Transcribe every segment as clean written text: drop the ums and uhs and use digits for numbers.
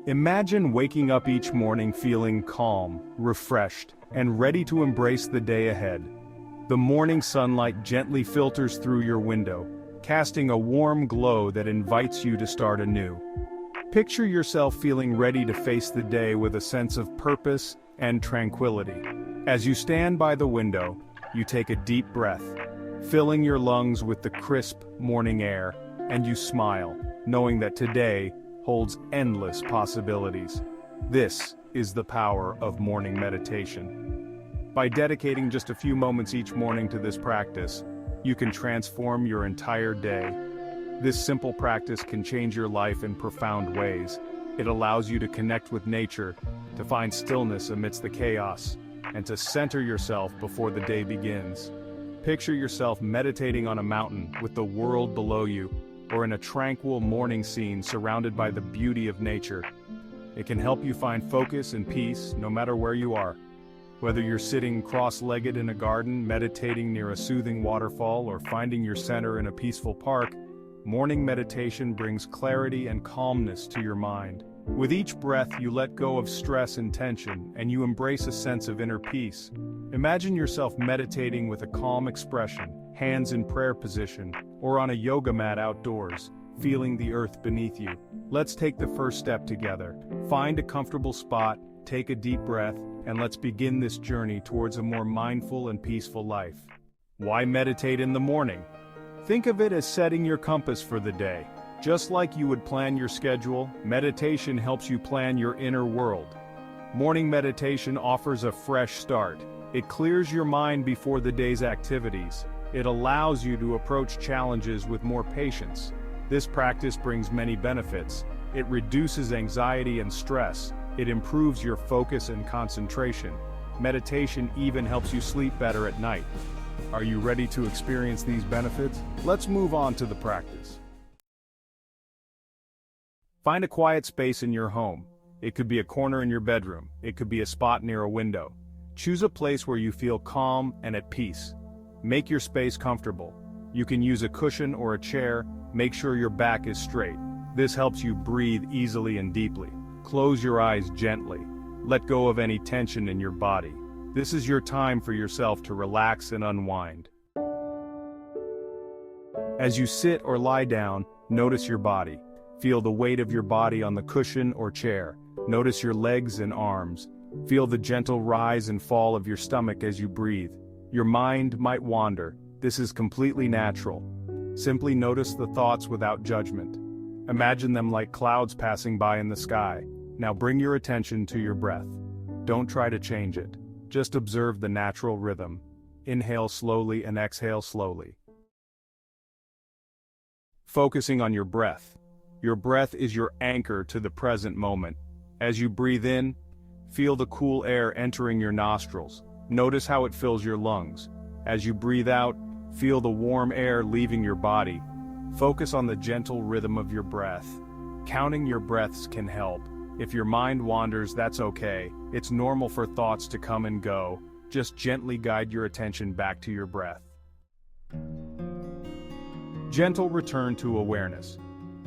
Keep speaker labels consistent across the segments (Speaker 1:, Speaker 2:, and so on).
Speaker 1: Imagine waking up each morning feeling calm, refreshed, and ready to embrace the day ahead. The morning sunlight gently filters through your window, casting a warm glow that invites you to start anew. Picture yourself feeling ready to face the day with a sense of purpose and tranquility. As you stand by the window, you take a deep breath, filling your lungs with the crisp morning air, and you smile, knowing that today holds endless possibilities. This is the power of morning meditation. By dedicating just a few moments each morning to this practice, you can transform your entire day. This simple practice can change your life in profound ways. It allows you to connect with nature, to find stillness amidst the chaos, and to center yourself before the day begins. Picture yourself meditating on a mountain with the world below you, or in a tranquil morning scene surrounded by the beauty of nature. It can help you find focus and peace no matter where you are. Whether you're sitting cross-legged in a garden, meditating near a soothing waterfall, or finding your center in a peaceful park, morning meditation brings clarity and calmness to your mind. With each breath, you let go of stress and tension, and you embrace a sense of inner peace. Imagine yourself meditating with a calm expression, hands in prayer position, or on a yoga mat outdoors, feeling the earth beneath you. Let's take the first step together. Find a comfortable spot, take a deep breath, and let's begin this journey towards a more mindful and peaceful life. Why meditate in the morning? Think of it as setting your compass for the day. Just like you would plan your schedule, meditation helps you plan your inner world. Morning meditation offers a fresh start. It clears your mind before the day's activities. It allows you to approach challenges with more patience. This practice brings many benefits. It reduces anxiety and stress. It improves your focus and concentration. Meditation even helps you sleep better at night. Are you ready to experience these benefits? Let's move on to the practice. Find a quiet space in your home. It could be a corner in your bedroom. It could be a spot near a window. Choose a place where you feel calm and at peace. Make your space comfortable. You can use a cushion or a chair. Make sure your back is straight. This helps you breathe easily and deeply. Close your eyes gently. Let go of any tension in your body. This is your time for yourself to relax and unwind. As you sit or lie down, notice your body. Feel the weight of your body on the cushion or chair. Notice your legs and arms. Feel the gentle rise and fall of your stomach as you breathe. Your mind might wander. This is completely natural. Simply notice the thoughts without judgment. Imagine them like clouds passing by in the sky. Now bring your attention to your breath. Don't try to change it. Just observe the natural rhythm. Inhale slowly and exhale slowly. Focusing on your breath. Your breath is your anchor to the present moment. As you breathe in, feel the cool air entering your nostrils. Notice how it fills your lungs. As you breathe out, feel the warm air leaving your body. Focus on the gentle rhythm of your breath. Counting your breaths can help. If your mind wanders, that's okay. It's normal for thoughts to come and go. Just gently guide your attention back to your breath. Gentle return to awareness.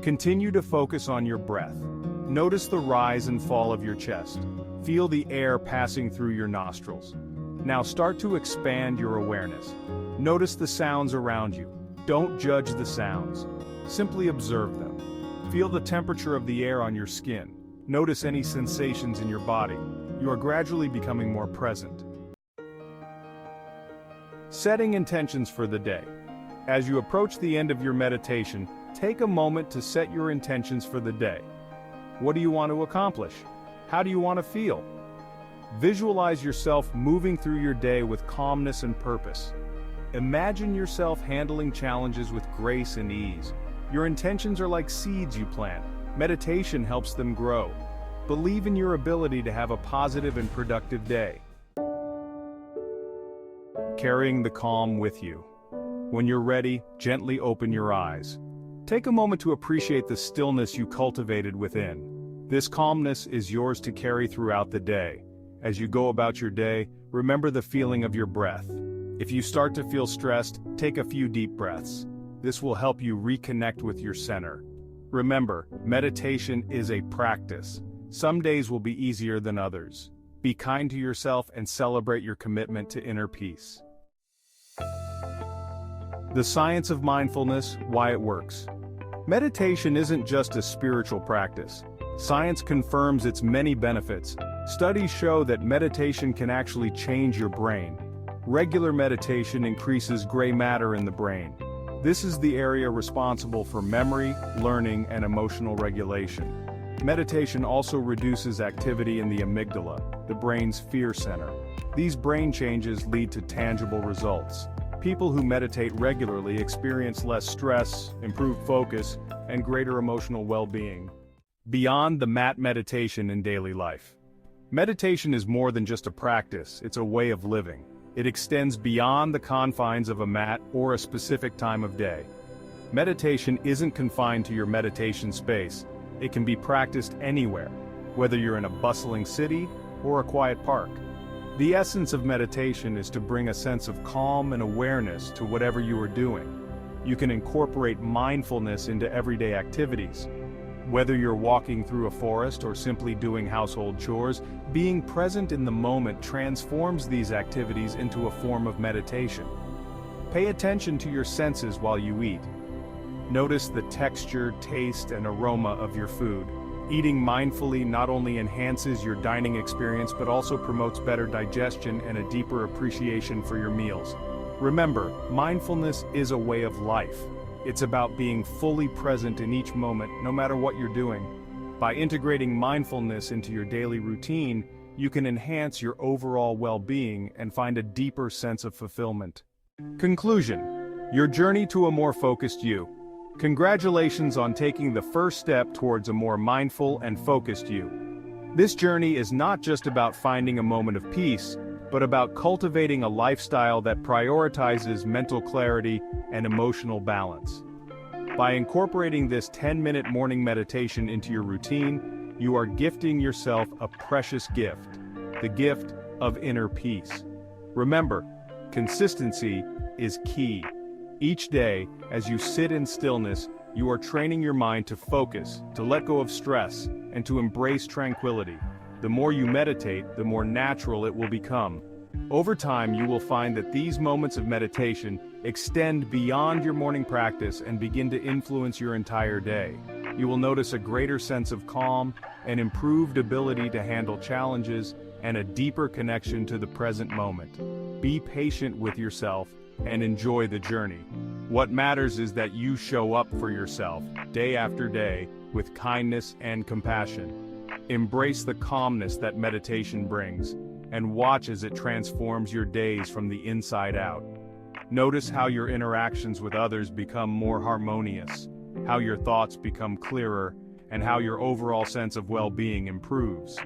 Speaker 1: Continue to focus on your breath. Notice the rise and fall of your chest. Feel the air passing through your nostrils. Now start to expand your awareness. Notice the sounds around you. Don't judge the sounds. Simply observe them. Feel the temperature of the air on your skin. Notice any sensations in your body. You are gradually becoming more present. Setting intentions for the day. As you approach the end of your meditation, take a moment to set your intentions for the day. What do you want to accomplish? How do you want to feel? Visualize yourself moving through your day with calmness and purpose. Imagine yourself handling challenges with grace and ease. Your intentions are like seeds you plant. Meditation helps them grow. Believe in your ability to have a positive and productive day. Carrying the calm with you. When you're ready, gently open your eyes. Take a moment to appreciate the stillness you cultivated within. This calmness is yours to carry throughout the day. As you go about your day, remember the feeling of your breath. If you start to feel stressed, take a few deep breaths. This will help you reconnect with your center. Remember, meditation is a practice. Some days will be easier than others. Be kind to yourself and celebrate your commitment to inner peace. The science of mindfulness, why it works. Meditation isn't just a spiritual practice. Science confirms its many benefits. Studies show that meditation can actually change your brain. Regular meditation increases gray matter in the brain. This is the area responsible for memory, learning, and emotional regulation. Meditation also reduces activity in the amygdala, the brain's fear center. These brain changes lead to tangible results. People who meditate regularly experience less stress, improved focus, and greater emotional well-being. Beyond the mat meditation in daily life. Meditation is more than just a practice, it's a way of living. It extends beyond the confines of a mat or a specific time of day. Meditation isn't confined to your meditation space. It can be practiced anywhere, whether you're in a bustling city or a quiet park. The essence of meditation is to bring a sense of calm and awareness to whatever you are doing. You can incorporate mindfulness into everyday activities. Whether you're walking through a forest or simply doing household chores, being present in the moment transforms these activities into a form of meditation. Pay attention to your senses while you eat. Notice the texture, taste, and aroma of your food. Eating mindfully not only enhances your dining experience but also promotes better digestion and a deeper appreciation for your meals. Remember, mindfulness is a way of life. It's about being fully present in each moment, no matter what you're doing. By integrating mindfulness into your daily routine, you can enhance your overall well-being and find a deeper sense of fulfillment. Conclusion: your journey to a more focused you. Congratulations on taking the first step towards a more mindful and focused you. This journey is not just about finding a moment of peace, but about cultivating a lifestyle that prioritizes mental clarity and emotional balance. By incorporating this 10-minute morning meditation into your routine, you are gifting yourself a precious gift, the gift of inner peace. Remember, consistency is key. Each day, as you sit in stillness, you are training your mind to focus, to let go of stress, and to embrace tranquility. The more you meditate, the more natural it will become. Over time, you will find that these moments of meditation extend beyond your morning practice and begin to influence your entire day. You will notice a greater sense of calm, an improved ability to handle challenges, and a deeper connection to the present moment. Be patient with yourself and enjoy the journey. What matters is that you show up for yourself, day after day, with kindness and compassion. Embrace the calmness that meditation brings, and watch as it transforms your days from the inside out. Notice how your interactions with others become more harmonious, how your thoughts become clearer, and how your overall sense of well-being improves.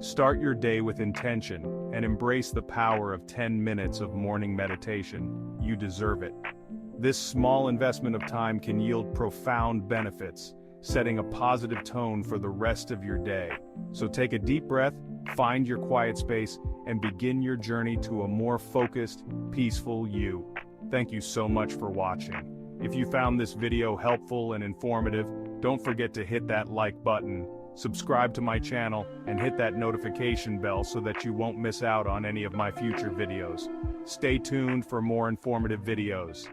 Speaker 1: Start your day with intention and embrace the power of 10 minutes of morning meditation. You deserve it. This small investment of time can yield profound benefits, setting a positive tone for the rest of your day. So take a deep breath, find your quiet space, and begin your journey to a more focused, peaceful you. Thank you so much for watching. If you found this video helpful and informative, don't forget to hit that like button, subscribe to my channel, and hit that notification bell so that you won't miss out on any of my future videos. Stay tuned for more informative videos.